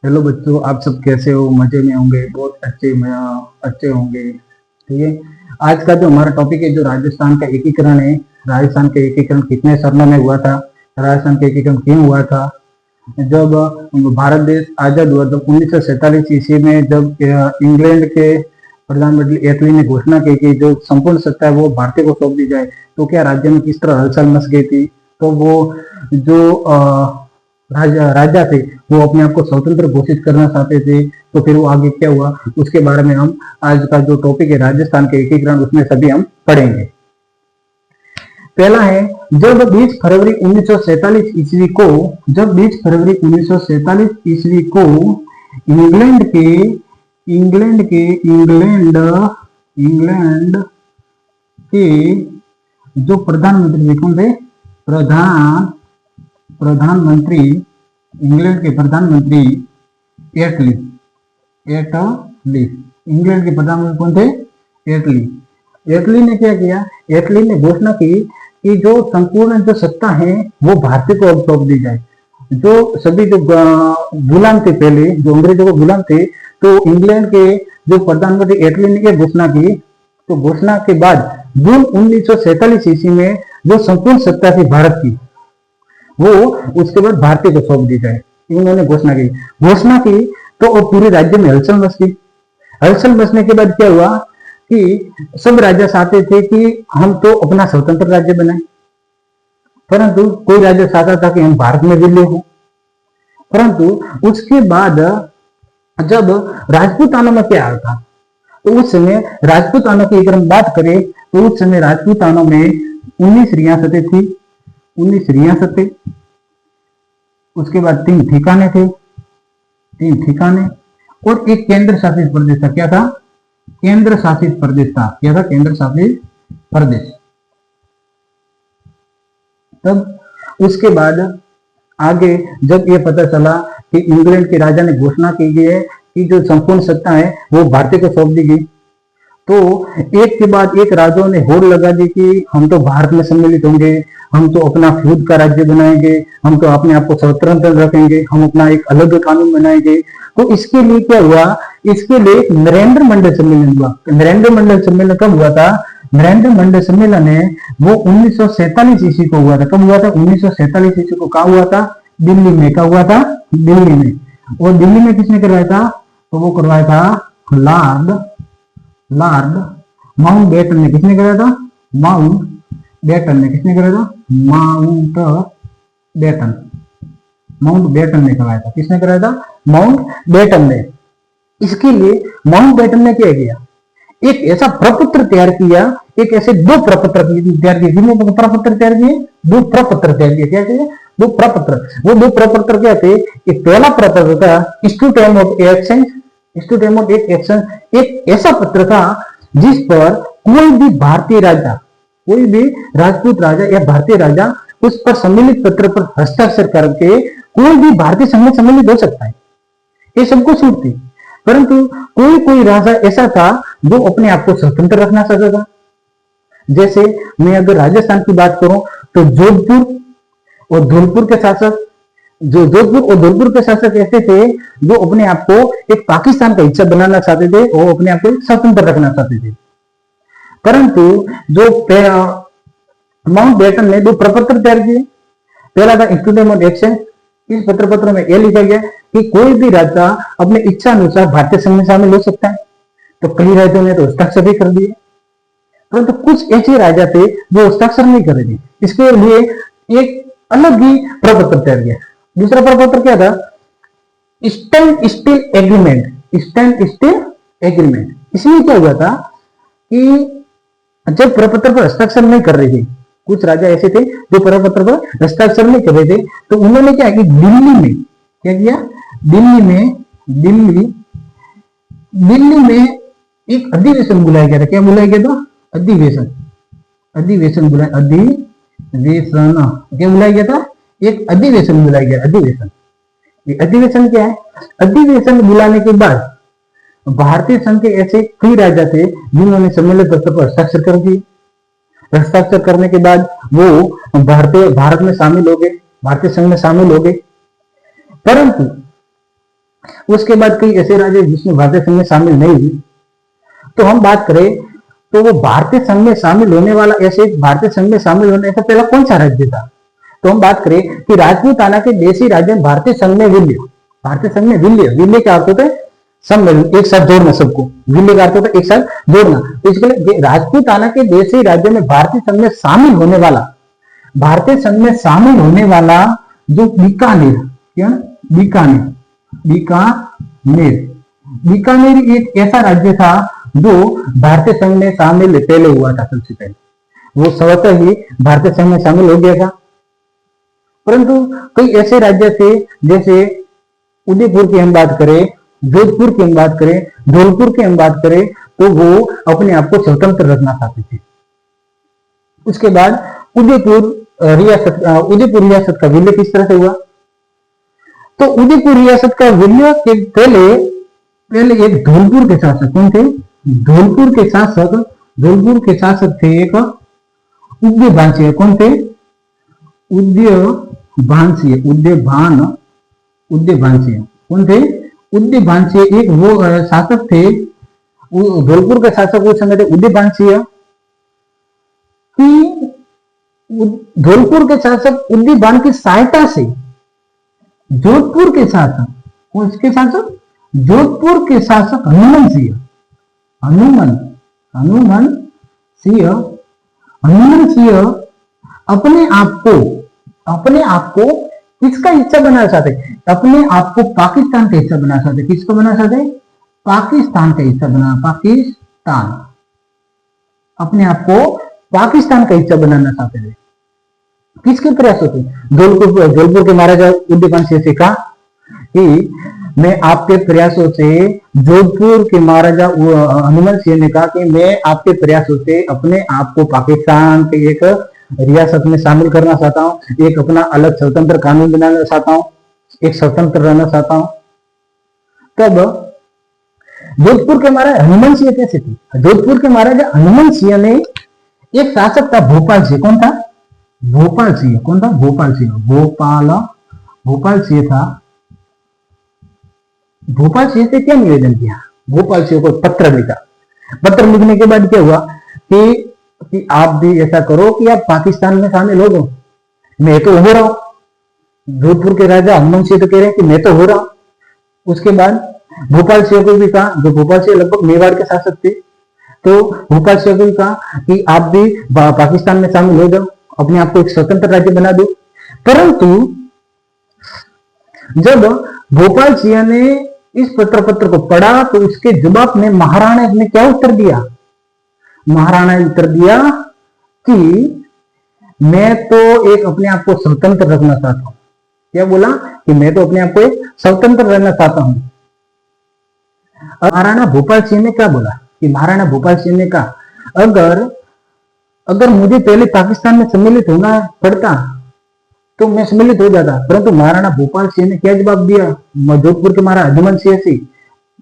Hello बच्चों, आप सब कैसे हो? मजे में होंगे, बहुत अच्छे होंगे। ठीक है। आज का जो हमारा टॉपिक है, जो राजस्थान का एकीकरण है। राजस्थान का एकीकरण कितने चरणों में हुआ था? राजस्थान का एकीकरण क्यों हुआ था? जब भारत देश आजाद हुआ, जब 1947 ईस्वी में, जब इंग्लैंड के प्रधानमंत्री एटली ने घोषणा की कि जो संपूर्ण सत्ता है वो भारतीय को सौंप दी जाए, तो क्या राज्य में किस तरह हलचल मच गई थी। तो वो जो राजा थे, वो अपने आप को स्वतंत्र घोषित करना चाहते थे। तो फिर वो आगे क्या हुआ, उसके बारे में हम आज का जो टॉपिक है राजस्थान के एकीकरण, उसमें सभी हम पढ़ेंगे। पहला है, जब 20 फरवरी 1947 ईस्वी को जब 20 फरवरी 1947 ईस्वी को इंग्लैंड के इंग्लैंड के इंग्लैंड इंग्लैंड के जो प्रधानमंत्री थे, कौन थे? प्रधानमंत्री इंग्लैंड के प्रधानमंत्री एटली इंग्लैंड के प्रधानमंत्री कौन थे? एटली ने क्या किया? एटली ने घोषणा की कि जो संपूर्ण जो सत्ता है वो भारतीय को अब सौंप दी जाए। जो सभी जो गुलाम थे, पहले जो अंग्रेजों को गुलाम थे, तो इंग्लैंड के जो प्रधानमंत्री एटली ने क्या घोषणा की? तो घोषणा के बाद जून 1947 ईस्वी में जो संपूर्ण सत्ता थी भारत की, वो उसके बाद भारतीय को सौंप दी जाए, उन्होंने घोषणा की। तो वो पूरे राज्य में हलचल मच गई। हलचल मचने के बाद क्या हुआ कि सब राजा चाहते थे कि हम तो अपना स्वतंत्र राज्य बनाए, परंतु कोई राजा चाहता था कि हम भारत में विलय हो। परंतु उसके बाद जब राजपूताना में क्या आया था, तो उस समय राजपूताना की अगर हम बात करें, तो उस समय राजपूताना में 19 रियासतें थी। 19 रियासतें, उसके बाद 3 ठिकाने थे, 3 ठिकाने, और एक केंद्र शासित प्रदेश था। क्या था? केंद्र शासित प्रदेश था। क्या था? केंद्र शासित प्रदेश। तब उसके बाद आगे जब ये पता चला कि इंग्लैंड के राजा ने घोषणा की गई है कि जो संपूर्ण सत्ता है वो भारतीय को सौंप दी गई, तो एक के बाद एक राजाओं ने होड़ लगा दी कि हम तो भारत में सम्मिलित होंगे, हम तो अपना खुद का राज्य बनाएंगे, हम तो अपने आप को स्वतंत्र रखेंगे, हम अपना एक अलग कानून बनाएंगे। तो इसके लिए क्या हुआ? इसके लिए एक नरेंद्र मंडल सम्मेलन हुआ। नरेंद्र मंडल सम्मेलन कब हुआ था? नरेंद्र मंडल सम्मेलन है वो 1947 ईस्वी को हुआ था। कब हुआ था? 1947 ईस्वी को। कहा हुआ था? दिल्ली में। क्या हुआ था? दिल्ली में। और दिल्ली में किसने करवाया था? तो वो करवाया था लॉर्ड माउंटबेटन ने। किसने कराया था? माउंटबेटन ने। किसने कराया था? माउंटबेटन ने कराया था। किसने कराया था? माउंटबेटन ने। इसके लिए माउंटबेटन ने क्या किया? एक ऐसा प्रपत्र तैयार किया, एक ऐसे 2 प्रपत्र तैयार किए। कितने प्रपत्र तैयार किए? 2 प्रपत्र तैयार किए। क्या किए? 2 प्रपत्र। वो 2 प्रपत्र क्या थे? एक पहला प्रपत्र था इंस्टीट्यूट ऑफ एक्शन। एक ऐसा पत्र था जिस पर कोई भी भारतीय राजा, कोई भी राजपूत राजा या भारतीय राजा उस पर सम्मिलित पत्र पर हस्ताक्षर करके कोई भी भारतीय संघ में सम्मिलित हो सकता है, ये सबको छूट थी। परंतु कोई कोई राजा ऐसा था जो अपने आप को स्वतंत्र रखना चाहता था। जैसे मैं अगर राजस्थान की बात करूं, तो जोधपुर और धौलपुर के शासक, ऐसे थे जो अपने आप को एक पाकिस्तान का हिस्सा बनाना चाहते थे और अपने आप को स्वतंत्र रखना चाहते थे। परंतु जो माउंटबेटन ने 2 प्रपत्र तैयार किए। पहला था इंस्टीट्यूट ऑफ एक्शन। इस पत्र में यह लिखा गया कि कोई भी राजा अपने इच्छा अनुसार भारतीय संघ में शामिल हो सकता है। तो कई राजाओं ने तो हस्ताक्षर भी कर दिए, परंतु कुछ ऐसे राजा थे जो हस्ताक्षर नहीं कर रहे थे। इसके लिए एक अलग ही प्रपत्र तैयार किया। दूसरा प्रपत्र क्या था? Stand still agreement. इसमें क्या हुआ था कि जब प्रपत्र पर हस्ताक्षर नहीं कर रहे थे, कुछ राजा ऐसे थे जो प्रपत्र पर हस्ताक्षर नहीं कर रहे थे, तो उन्होंने क्या कि दिल्ली में क्या किया? दिल्ली में एक अधिवेशन बुलाया गया था। क्या बुलाया गया था? अधिवेशन क्या बुलाया गया था? एक अधिवेशन बुलाया गया। अधिवेशन क्या है? अधिवेशन बुलाने के बाद भारतीय संघ के ऐसे कई राजा थे जिन्होंने सम्मेलन पत्र पर हस्ताक्षर कर दिए। हस्ताक्षर करने के बाद वो भारत में शामिल हो गए, भारतीय संघ में शामिल हो गए। परंतु उसके बाद कई ऐसे राज्य जिसमें भारतीय संघ में शामिल नहीं हुए। तो हम बात करें तो वो भारतीय संघ में शामिल होने वाला, ऐसे भारतीय संघ में शामिल होने का पहला कौन सा राज्य था? तो हम बात करें कि राजपूताना के देशी राज्य में भारतीय संघ में विलय, भारतीय संघ में विलय, विलय क्या अर्थ होता है? सम्मेलन, एक साथ जोड़ना सबको, विलय का अर्थ होता है एक साथ जोड़ना। तो इसके लिए राजपूताना के देशी राज्य में भारतीय संघ में शामिल होने वाला, भारतीय संघ में शामिल होने वाला जो बीकानेर, क्या बीकानेर, बीकानेर, बीकानेर एक ऐसा राज्य था जो भारतीय संघ में शामिल पहले हुआ था, सबसे पहले वो स्वतः ही भारतीय संघ में शामिल हो गया था। परंतु कई ऐसे राज्य थे, जैसे उदयपुर की हम बात करें, जोधपुर की हम बात करें, धौलपुर की हम बात करें, तो वो अपने आप को स्वतंत्र रखना चाहते थे। उसके बाद उदयपुर रियासत का विलय किस तरह से हुआ? तो उदयपुर रियासत का विलय के पहले एक धौलपुर के शासक कौन थे? धौलपुर के शासक थे एक उदयभानसिंह। कौन थे? उदयभानसिंह। कौन थे? उदयभानसिंह एक वो शासक थे, धौलपुर के शासक उस समय थे उदयभानसिंह। कि धौलपुर के शासक उदयभान की सहायता से जोधपुर के शासक, उसके शासक जोधपुर के शासक हनुमान सिंह अपने आप को किसका हिस्सा बनाना चाहते? अपने आप को पाकिस्तान का हिस्सा बनाना चाहते। किसको बनाना चाहते? पाकिस्तान का हिस्सा बनाना, पाकिस्तान, अपने आप को पाकिस्तान का हिस्सा बनाना चाहते थे। किसके प्रयासों से? धौलपुर के महाराजा उदयपान सिंह से कहा कि मैं आपके प्रयासों से, जोधपुर के महाराजा हनुमान सिंह ने कहा कि मैं आपके प्रयासों से अपने आप को पाकिस्तान के एक रियासत में शामिल करना चाहता हूँ, एक अपना अलग स्वतंत्र कानून बनाना चाहता हूँ, एक स्वतंत्र रहना चाहता हूँ। तब जोधपुर के महाराजा हनुमान सिंह कैसे थे? जोधपुर के महाराजा हनुमान सिंह ने एक शासक था भोपाल सिंह। कौन था? भोपाल सिंह। कौन था? भोपाल सिंह। भोपाल सिंह था। भोपाल सिंह से क्या निवेदन किया? भोपाल सिंह को पत्र लिखा। पत्र लिखने के बाद क्या हुआ कि आप भी ऐसा करो कि आप पाकिस्तान में शामिल हो जाओ। मैं तो हो रहा हूं। जोधपुर के राजा हनुमान सिंह तो कह रहे हैं कि मैं तो हो रहा हूं। उसके बाद भोपाल सिंह को भी कहा, जो भोपाल सिंह लगभग मेवाड़ के शासक थे, तो भोपाल सिंह को भी कहा कि आप भी पाकिस्तान में शामिल हो जाओ, अपने आप को एक स्वतंत्र राज्य बना दो। परंतु जब भोपाल सिंह ने इस पत्र को पढ़ा तो उसके जवाब में महाराणा ने क्या उत्तर दिया? महाराणा ने उत्तर दिया कि मैं तो एक अपने आप को स्वतंत्र रखना चाहता हूं। क्या बोला? कि मैं तो अपने आप को एक स्वतंत्र रहना चाहता हूं। महाराणा भोपाल सिंह ने क्या बोला? कि महाराणा भोपाल सिंह ने कहा अगर मुझे पहले पाकिस्तान में सम्मिलित होना पड़ता तो मैं सम्मिलित हो जाता। परंतु महाराणा भोपाल सिंह ने क्या जवाब दिया? जोधपुर के महाराजा हनुमान सिंह से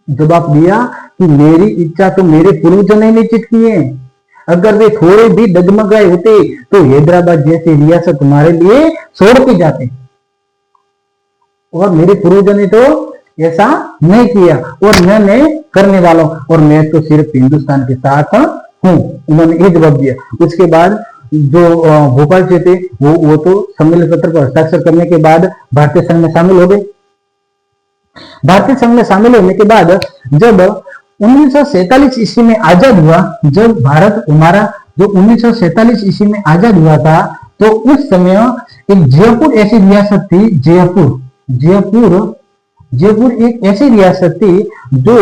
जवाब दिया कि मेरी इच्छा तो मेरे पूर्वजों ने निश्चित की है। अगर वे थोड़े भी डगमगाए होते तो हैदराबाद जैसी रियासत तुम्हारे लिए छोड़ के जाते, और मेरे पूर्वजों ने तो ऐसा नहीं किया और मैंने करने वाला हूं, और मैं तो सिर्फ हिंदुस्तान के साथ हूं। उन्होंने ये जवाब दिया। उसके बाद जो भोपाल से थे वो तो सम्मेलन पत्र पर हस्ताक्षर करने के बाद भारतीय संघ में शामिल हो गए। भारतीय संघ में शामिल होने के बाद जब 1947 ईस्वी में आजाद हुआ, जब भारत हमारा जो 1947 ईस्वी में आजाद हुआ था, तो उस समय एक जयपुर ऐसी रियासत थी, जयपुर एक ऐसी रियासत थी जो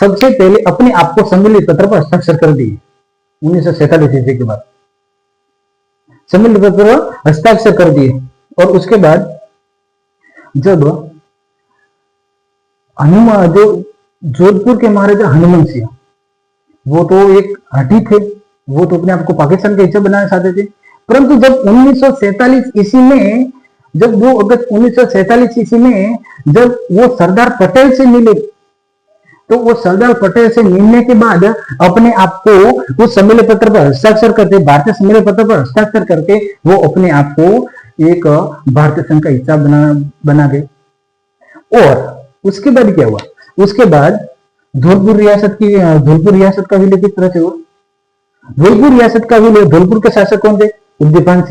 सबसे पहले अपने आप को सम्मेलन पत्र पर हस्ताक्षर कर दी। 1947 ईस्वी के बाद सम्मेलन पत्र हस्ताक्षर कर दिए। और उसके बाद जब जो जोधपुर के महाराजा हनुमान सिंह, वो तो एक हठी थे, वो तो अपने आप को पाकिस्तान का हिस्सा बनाना चाहते थे। परंतु जब 1947 ईस्वी में, जब 2 अगस्त 1947 ईस्वी में जब वो सरदार पटेल से मिले, तो वो सरदार पटेल से मिलने के बाद अपने आप को उस सम्मेलन पत्र पर हस्ताक्षर करते, भारतीय सम्मेलन पत्र पर हस्ताक्षर करके वो अपने आप को एक भारतीय संघ का हिस्सा बना गए। और उसके बाद क्या हुआ? उसके बाद धौलपुर रियासत का विलय किस तरह से हुआ? धौलपुर रियासत का विलय, धौलपुर के शासक कौन थे? उदयपान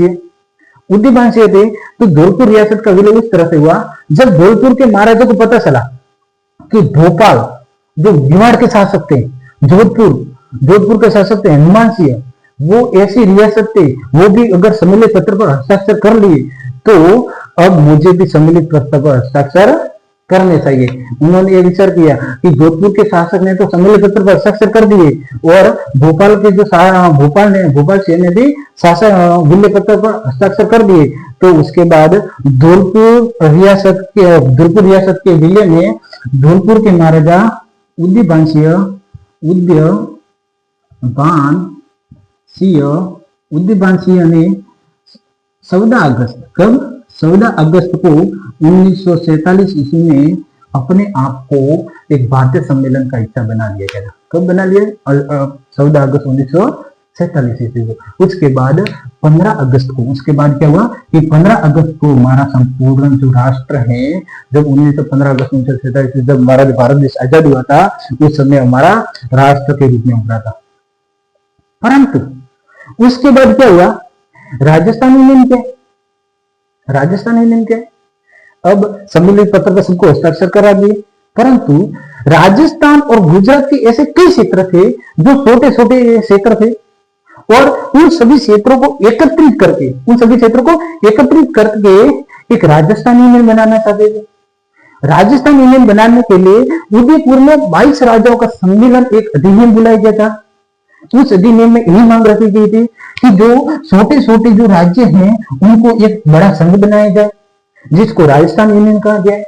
सिंह थे। तो धौलपुर रियासत का विलय इस तरह से हुआ, जब धौलपुर के महाराजा को पता चला कि भोपाल जो मेवाड़ के शासक थे, जोधपुर के शासक थे हनुमान सिंह, वो ऐसी रियासत थे, वो भी अगर सम्मिलित पत्र पर हस्ताक्षर कर लिए तो अब मुझे भी सम्मिलित पत्र पर हस्ताक्षर करने चाहिए। उन्होंने ये विचार किया कि जोधपुर के शासक ने तो सम्मिलित पत्र पर हस्ताक्षर कर दिए और भोपाल के जो भोपाल शहर ने भी शासक विलय पत्र पर हस्ताक्षर कर दिए। तो उसके बाद धौलपुर रियासत के विलय में धौलपुर के महाराजा उदयपान सिंह ने 14 अगस्त को 1947 ईस्वी में अपने आप को एक भारतीय सम्मेलन का हिस्सा बना लिया गया। कब बना लिया? 14 अगस्त 1947 ईस्वी को। उसके बाद 15 अगस्त को, उसके बाद क्या हुआ कि 15 अगस्त को हमारा संपूर्ण जो राष्ट्र है, जब 15 अगस्त 1947 जब हमारा भारत देश आजाद हुआ था, उस समय हमारा राष्ट्र के रूप में उभरा था। परंतु उसके बाद क्या हुआ? राजस्थान यूनियन के अब सम्मिलित पत्र पर सबको हस्ताक्षर करा दिए, परंतु राजस्थान और गुजरात के ऐसे कई क्षेत्र थे जो छोटे छोटे क्षेत्र थे और उन सभी क्षेत्रों को एकत्रित करके एक राजस्थान यूनियन बनाना चाहते थे। राजस्थान यूनियन बनाने के लिए उदयपुर में 22 राजाओं का सम्मेलन, एक अधिनियम बुलाया गया था। उस अधिनियम में यही मांग रखी गई थी कि जो छोटे छोटे जो राज्य हैं उनको एक बड़ा संघ बनाया जाए, जिसको राजस्थान यूनियन कहा गया है।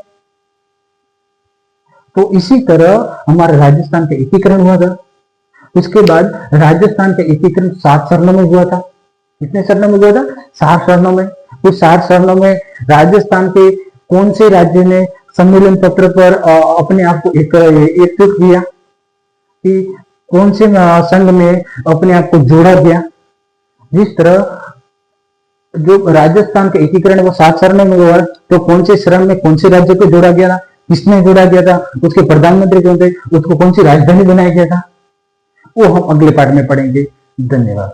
तो इसी तरह हमारा राजस्थान का एकीकरण हुआ था। उसके बाद राजस्थान का एकीकरण 7 चरणों में हुआ था। कितने चरणों में हुआ था? 7 चरणों में। उस 7 चरणों में राजस्थान के कौन से राज्य ने सम्मेलन पत्र पर अपने आप को एकजुट किया, कि कौन से संघ में अपने आप को जोड़ा गया? जिस तरह जो राजस्थान का एकीकरण वो 7 चरणों में हुआ, तो कौन से चरण में कौन से राज्य को जोड़ा गया था, किसने जोड़ा गया था, उसके प्रधानमंत्री कौन थे, उसको कौन सी राजधानी बनाया गया था, वो हम अगले पार्ट में पढ़ेंगे। धन्यवाद।